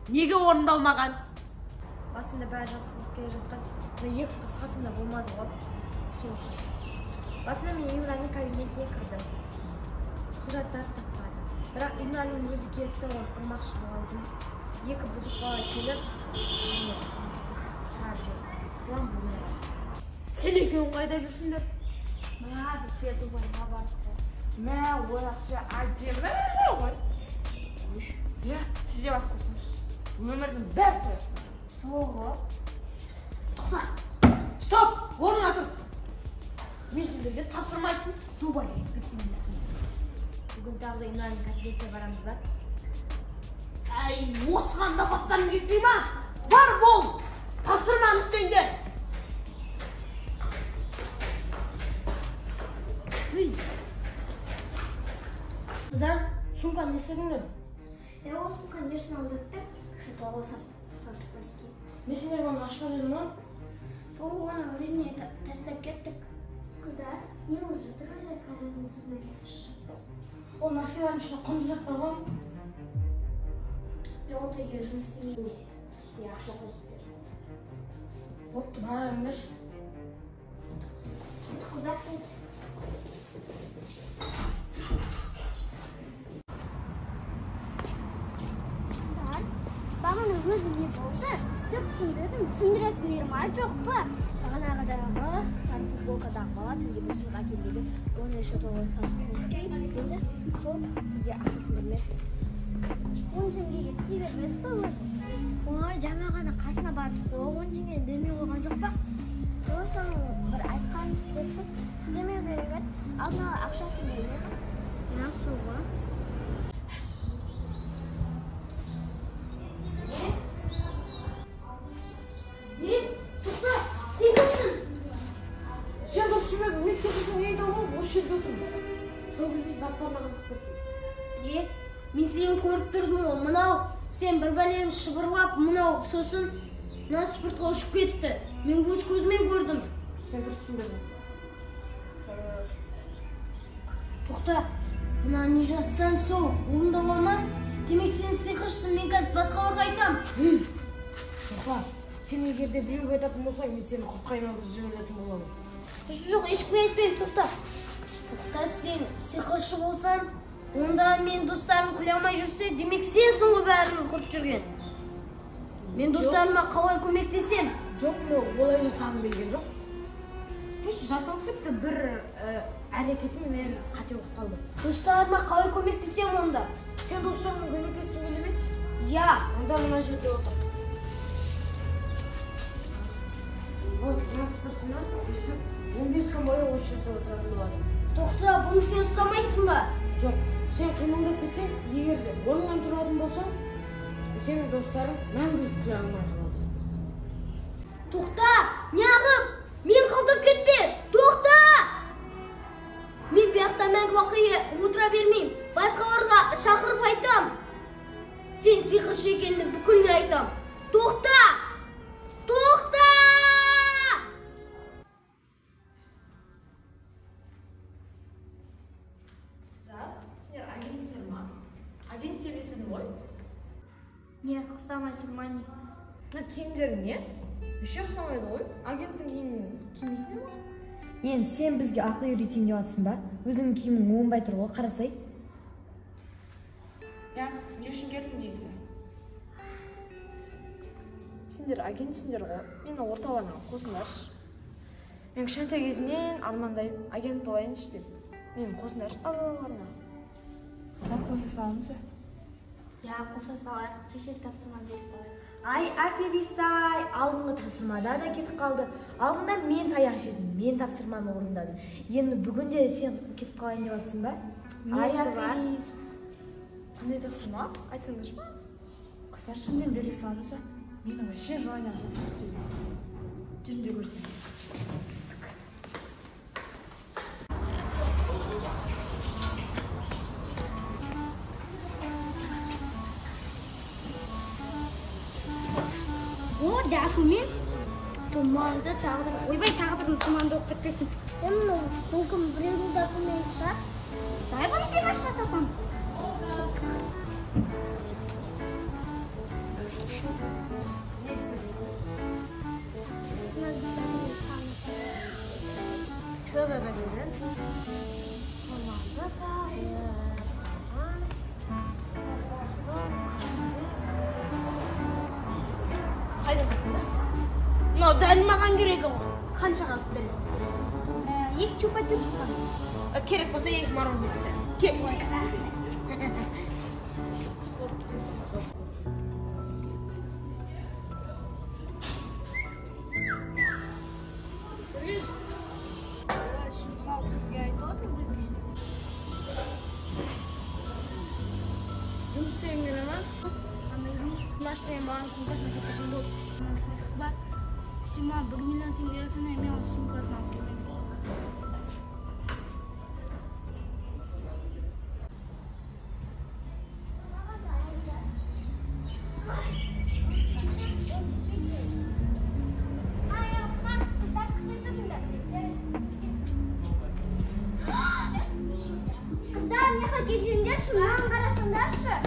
Неге орындалмаған? Басында бәрі жақсы болып келе жатқан. Екі қыз қасымда болмады ғой. Сол үшін. Басында мен Имранның кабинетіне кірдім. Құжаттарды таппадым. Бірақ Имранның өзі келіпті, оны ұрмақшы болдым. Екі бұзық бала келіп, шығарып жіберді. Бұлан болмайды. Сен екеуің қайда жүрсіңдер? Мә, бізге Дубайға бардық. Мә, ойнақшы әдемі ғой. Иә, сізде барып көрсеңіз. Өмірдің бәрі солай. Соғы. Тоқта! Стоп! Орнына тұр! Мен сіздерге тапсырмайтын Дубайға кеткен. Бүгін тағы да Имранның кабинетіне барамыз ба? Әй, осығанда бастарың кетпей ма? Бар бол! Тапсырманы істеңдер! Қыздар, сумканы не істедіңдер? Ол сумканы нешін алдырттық? Что-то оғы сасып-баски. Несіңдер оны ашқан едім ма? Ол оны өзіне тастап кеттік. Қыздар, не болып жатыр өзі кәдіміздің ташы? Ол носкилардың ішіне құндызып қойған. Мен ол тегер жұмыс істемейміз. Үстіне ақша қосып берді. Бопты, бара беріңдерші. Қыздар, Бағана өзі не болды? Түк түсіндірдім, түсіндіресіңдер ма, жоқ па? бағанағыдағы сары футболкадағы бала бізге бір сумка әкелді. Оны еще толы сасып өскей, енді сол бізге ақшасын бермеді. 10 теңгеге істей бермедік па өзі? Ой, жаңа ғана қасына бардық қой, 10 теңгені бермей қойған жоқ па? Сосын бір айтқанын істетпіз, істемеу керек еді, алдын ала ақшасын бермеді. Я суға. Не? Тоқта! Сен кімсің? Сен дұрыс демедің, мен секірсің ейді ол, осы жерде отырмын. Сол кезде заттарына қызып кеттім. Мен сені көріп тұрдым ғой, мынау сен бір бәлені шыбырлап, мынау сосын мына спортқа ұшып кетті. Мен өз көзімен көрдім. Сен дұрыс түсінбедің. Тоқта, мына не жазсаң сол, орындала ма? Демек сен сиқыршысың, мен қазір басқа орға айтам. Тоқта, сен егер де біреуге айтатын болсаң, мен сені құртқа айналдырып жіберетін боламын. Жоқ, ешкімге айтпайық, Тоқта. Тоқта, сен сиқыршы болсаң, онда мен достарым күле алмай жүрсе, демек сенсің ғой бәрін құртып жүрген. Мен достарыма қалай көмектесем? Жоқ, мен олай жасағым келген жоқ. Просто жасалып кетті бір әрекетім мен қате болып қалды. Достарыма қалай көмектесем онда? Сен достарыңа көмектескің келе ме? Я. Онда мына жерде отыр. Вот, транспортынан үстіп 15 күн бойы осы жерде отыратын боласың. Тоқта, бұны сен ұстамайсың ба? Жоқ, сен қимылдап кетсең, егер де орнынан тұратын болсаң, сенің достарың мәңгілік күле алмай қалады. Тоқта, неғып? Мен қалдырып кетпе! Тоқта! Мен бияқта мәңгі уақытқа отыра бермеймін. Басқа орға шақырып айтам. Сен сиқыршы екенді бүкіліне айтам. Тоқта! Тоқта! Сендер агентсіңдер ма? Агент емесің ғой? Не, ұқсамай тұрмайын. Мына киімдерің не? Еше ұқсамайды ғой? Агенттің киімін кимейсіңдер ма? Енді сен бізге ақыл үйретейін деп жатсың ба? Өзіңнің киімің оңбай тұр ғой, қарасай. Я, не үшін келдің негізі? Сендер агентсіңдер ғой? Мені орталарына қосыңдаршы. Мен кішкентай кезімнен армандаймын, агент болайыншы деп. Мені қосыңдаршы араларына. Қыздар қоса салыңыз ба? Я, қоса салайық, кешек тапсырма беріп салайық. Ай, аферистай, алдыңғы тапсырмада да кетіп қалды. Алдында мен таяқ жедім, мен тапсырманы орындадым. Енді бүгін де сен кетіп қалайын деп жатсың ба? Ай, аферист. Қандай тапсырма? Айтсаңдаршы ма? Қыздар шынымен бере салыңыз ба? Менің вообще желанием жоқ жұмыс істеуге. Жүрінде көрсем. О, документ тұманды тағдыр. Ойбай, тағдырым тұманды болып кетпесін. Мүмкін біреудің документі шығар. Дай бұны деп ашқа сатамыз. Şurada da görün. Olmazsa haydi bakalım. No, dan makan gerek o. Qancha qilib bering? Yek chupa-chup. Kerak bo'lsa yek marul beradi. Kes. Жұмыс істеймін ма? Андай жұмыс машина маған сумкасына кеткен болды. Смысл бар. Сен маған 1 миллион теңге берсең, мен оның сумкасын алып келемін. Қыздар, не хотесіңдерші? Маған қарасыңдаршы.